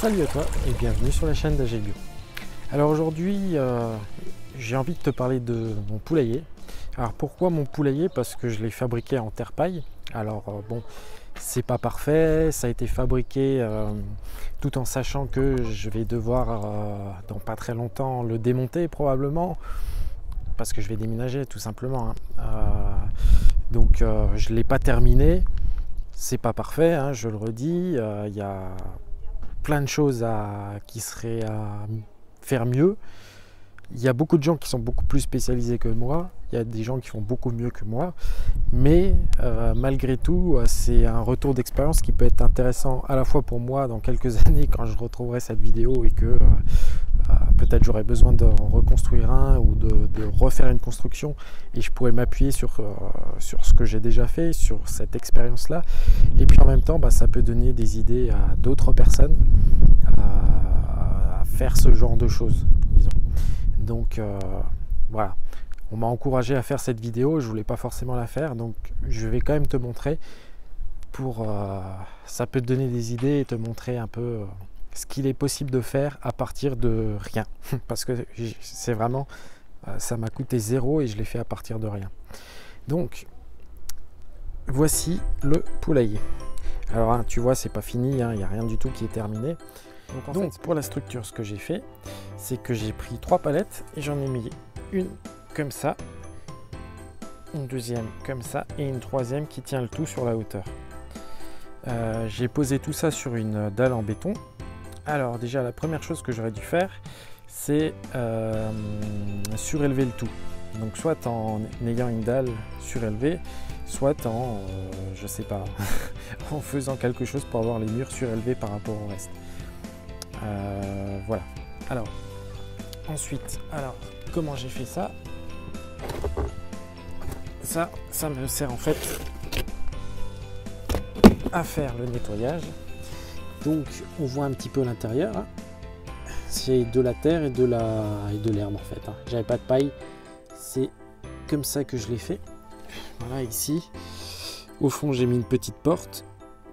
Salut à toi et bienvenue sur la chaîne d'AG Bio. Alors aujourd'hui, j'ai envie de te parler de mon poulailler. Alors pourquoi mon poulailler? Parce que je l'ai fabriqué en terre paille. Alors bon, c'est pas parfait, ça a été fabriqué tout en sachant que je vais devoir dans pas très longtemps le démonter probablement, parce que je vais déménager tout simplement. Donc je ne l'ai pas terminé, c'est pas parfait, hein, je le redis, il y a plein de choses qui seraient à faire mieux. Il y a beaucoup de gens qui sont beaucoup plus spécialisés que moi, il y a des gens qui font beaucoup mieux que moi, mais malgré tout, c'est un retour d'expérience qui peut être intéressant à la fois pour moi dans quelques années quand je retrouverai cette vidéo et que peut-être j'aurai besoin de reconstruire ou de refaire une construction et je pourrais m'appuyer sur ce que j'ai déjà fait, sur cette expérience-là. Et puis en même temps, ça peut donner des idées à d'autres personnes à faire ce genre de choses, disons. Donc voilà, on m'a encouragé à faire cette vidéo, je voulais pas forcément la faire, donc je vais quand même te montrer ça peut te donner des idées et te montrer un peu ce qu'il est possible de faire à partir de rien, parce que c'est vraiment, ça m'a coûté zéro et je l'ai fait à partir de rien. Donc voici le poulailler. Alors tu vois, c'est pas fini, il n'y a rien du tout qui est terminé. Donc pour la structure, ce que j'ai fait, c'est que j'ai pris 3 palettes et j'en ai mis une comme ça, une deuxième comme ça et une troisième qui tient le tout sur la hauteur. J'ai posé tout ça sur une dalle en béton. Alors déjà, la première chose que j'aurais dû faire, c'est surélever le tout. Donc soit en ayant une dalle surélevée, soit en, je sais pas, en faisant quelque chose pour avoir les murs surélevés par rapport au reste. Voilà. Alors, ensuite, comment j'ai fait ça? Ça me sert en fait à faire le nettoyage. Donc, on voit un petit peu l'intérieur. Hein. C'est de la terre et de l'herbe en fait. Hein. J'avais pas de paille. C'est comme ça que je l'ai fait. Voilà, ici. Au fond, j'ai mis une petite porte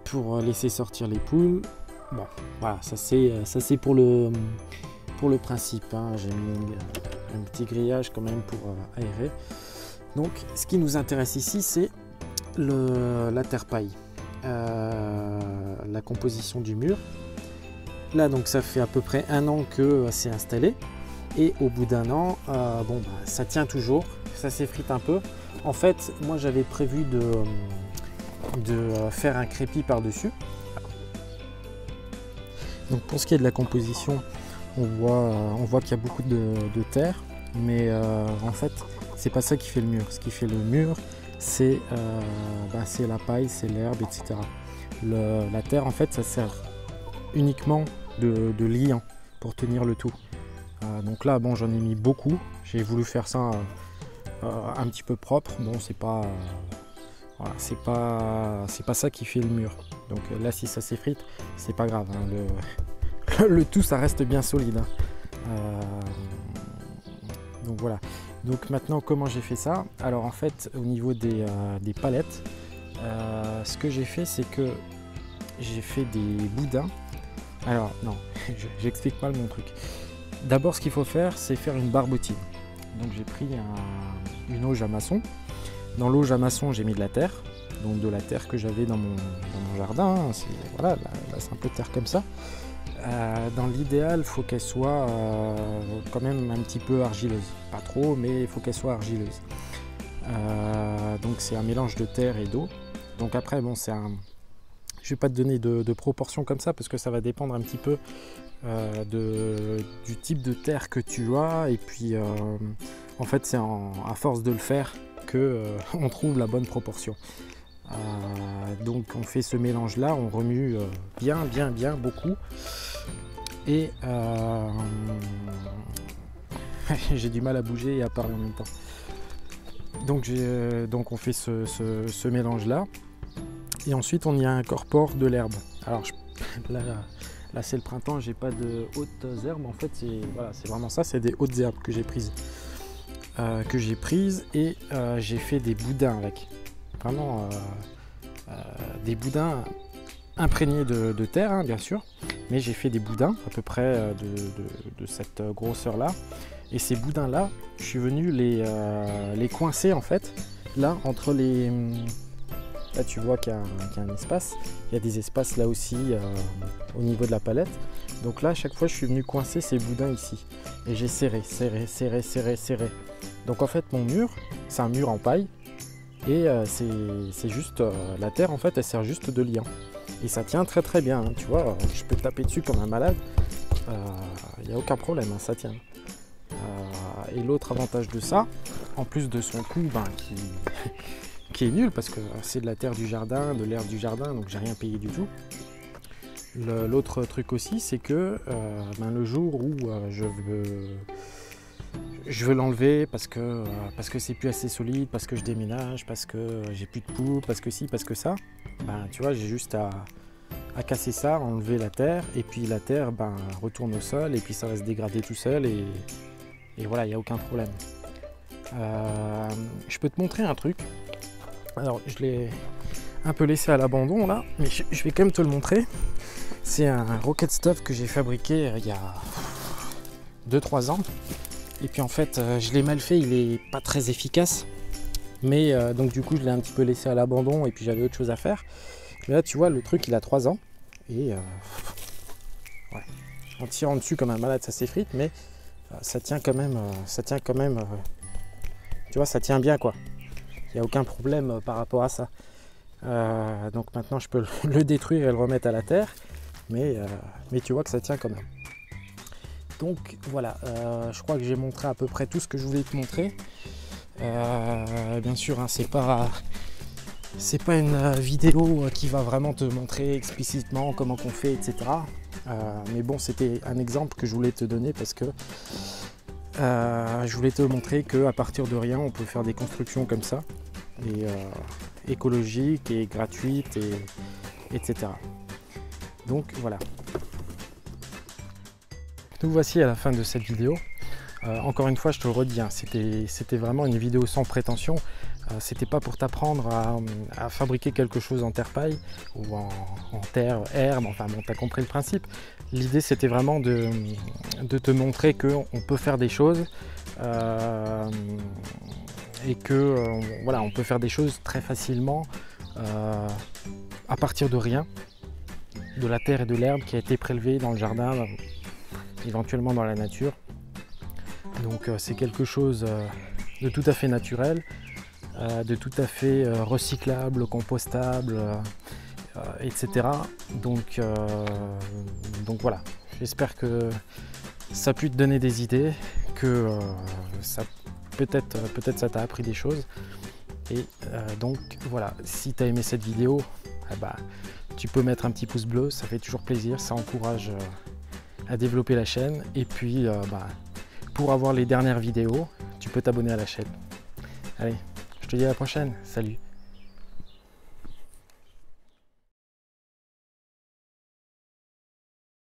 pour laisser sortir les poules. Bon, voilà, ça c'est pour le principe. Hein. J'ai mis un petit grillage quand même pour aérer. Donc, ce qui nous intéresse ici, c'est la terre paille, la composition du mur. Là, donc, ça fait à peu près 1 an que c'est installé. Et au bout d'1 an, ça tient toujours, ça s'effrite un peu. En fait, moi, j'avais prévu de faire un crépi par-dessus. Donc pour ce qui est de la composition, on voit qu'il y a beaucoup de terre, mais en fait c'est pas ça qui fait le mur. Ce qui fait le mur, c'est la paille, c'est l'herbe, etc. La terre, en fait, ça sert uniquement de liant pour tenir le tout. Donc là, bon, j'en ai mis beaucoup. J'ai voulu faire ça un petit peu propre. Bon, c'est pas voilà, c'est pas ça qui fait le mur. Donc là, si ça s'effrite, c'est pas grave. Hein, le tout, ça reste bien solide. Hein. Donc voilà. Donc maintenant, comment j'ai fait ça? Alors en fait, au niveau des palettes, ce que j'ai fait, c'est que j'ai fait des boudins. Alors non, j'explique mal mon truc. D'abord, ce qu'il faut faire, c'est faire une barbotine. Donc j'ai pris une auge à maçon. Dans l'auge à maçon, j'ai mis de la terre, donc de la terre que j'avais dans mon jardin. Hein. Voilà, la simple terre comme ça. Dans l'idéal, il faut qu'elle soit quand même un petit peu argileuse. Pas trop, mais il faut qu'elle soit argileuse. Donc c'est un mélange de terre et d'eau. Donc après, bon, je ne vais pas te donner de proportions comme ça, parce que ça va dépendre un petit peu du type de terre que tu as. Et puis, en fait, c'est à force de le faire on trouve la bonne proportion. Donc on fait ce mélange là, on remue bien beaucoup et j'ai du mal à bouger et à parler en même temps. Donc on fait ce mélange là et ensuite on y incorpore de l'herbe. Alors là c'est le printemps, j'ai pas de hautes herbes, en fait c'est vraiment ça, c'est des hautes herbes que j'ai prises. Et j'ai fait des boudins avec. Vraiment des boudins imprégnés de terre, hein, bien sûr. mais j'ai fait des boudins à peu près de cette grosseur là. Et ces boudins là, je suis venu les coincer en fait, là entre les... Là tu vois qu'il y a un espace, il y a des espaces là aussi au niveau de la palette. Donc là à chaque fois je suis venu coincer ces boudins ici. Et j'ai serré. Donc en fait mon mur, c'est un mur en paille. Et c'est juste, la terre en fait elle sert juste de liant. Et ça tient très très bien, hein, tu vois, je peux taper dessus comme un malade. Il n'y a aucun problème, hein, ça tient. Et l'autre avantage de ça, en plus de son coût qui est nul parce que c'est de la terre du jardin, de l'herbe du jardin, donc j'ai rien payé du tout. L'autre truc aussi, c'est que le jour où je veux l'enlever parce que c'est plus assez solide, parce que je déménage, parce que j'ai plus de poules, parce que ci, parce que ça, tu vois, j'ai juste à casser ça, enlever la terre, et puis la terre retourne au sol, et puis ça va se dégrader tout seul, et voilà, il n'y a aucun problème. Je peux te montrer un truc. Alors, je l'ai un peu laissé à l'abandon là, mais je vais quand même te le montrer. C'est un Rocket Stuff que j'ai fabriqué il y a 2-3 ans. Et puis en fait, je l'ai mal fait, il est pas très efficace. Mais donc du coup, je l'ai un petit peu laissé à l'abandon et puis j'avais autre chose à faire. Mais là, tu vois, le truc, il a 3 ans. Et ouais, en tirant dessus comme un malade, ça s'effrite, mais ça tient quand même, tu vois, ça tient bien quoi. Il n'y a aucun problème par rapport à ça. Donc maintenant, je peux le détruire et le remettre à la terre. Mais tu vois que ça tient quand même. Donc voilà, je crois que j'ai montré à peu près tout ce que je voulais te montrer. Bien sûr, hein, c'est pas une vidéo qui va vraiment te montrer explicitement comment qu'on fait, etc. Mais bon, c'était un exemple que je voulais te donner parce que je voulais te montrer qu'à partir de rien, on peut faire des constructions comme ça, et écologiques et gratuites, etc. Donc voilà. Nous voici à la fin de cette vidéo. Encore une fois, je te le redis, hein, c'était vraiment une vidéo sans prétention. C'était pas pour t'apprendre à fabriquer quelque chose en terre-paille ou en terre, herbe, enfin bon, t'as compris le principe. L'idée c'était vraiment de te montrer qu'on peut faire des choses et que voilà, on peut faire des choses très facilement à partir de rien, de la terre et de l'herbe qui a été prélevée dans le jardin, éventuellement dans la nature. Donc c'est quelque chose de tout à fait naturel, de tout à fait recyclable, compostable, etc. Donc voilà, j'espère que ça a pu te donner des idées, que ça peut-être ça t'a appris des choses. Et donc voilà, si tu as aimé cette vidéo, tu peux mettre un petit pouce bleu, ça fait toujours plaisir, ça encourage à développer la chaîne. Et puis pour avoir les dernières vidéos, tu peux t'abonner à la chaîne. Allez, je te dis à la prochaine, salut!